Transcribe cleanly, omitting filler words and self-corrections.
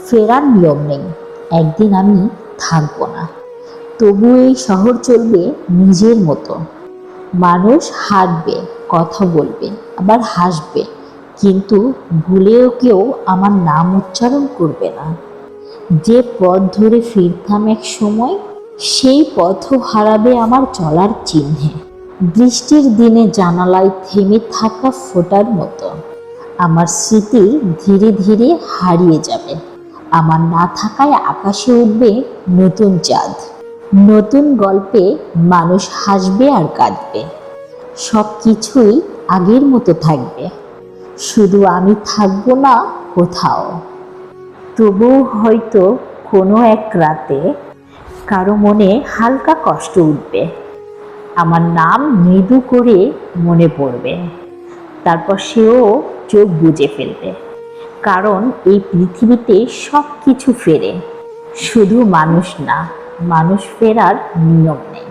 ফেরার নিয়ম নেই, একদিন আমি থাকবো না। তবু এই শহর চলবে নিজের মতো। মানুষ হাঁটবে, কথা বলবে, আবার হাসবে, কিন্তু ভুলেও কেউ আমার নাম উচ্চারণ করবে না। যে পথ ধরে ফিরতাম এক সময়, সেই পথও হারাবে আমার চলার চিহ্নে। বৃষ্টির দিনে জানালায় থেমে থাকা ফোঁটার মতো আমার স্মৃতি ধীরে ধীরে হারিয়ে যাবে। আমার না থাকায় আকাশে উঠবে নতুন চাঁদ। নতুন গল্পে মানুষ হাসবে আর কাঁদবে। সব কিছুই আগের মতো থাকবে, শুধু আমি থাকবো না কোথাও। তবুও হয়তো কোনো এক রাতে কারো মনে হালকা কষ্ট উঠবে, আমার নাম মৃদু করে মনে পড়বে। তারপর সেও চোখ বুজে ফেলবে, কারণ এই পৃথিবীতে সব কিছু ফেরে, শুধু মানুষ না, মানুষ ফেরার নিয়ম নেই।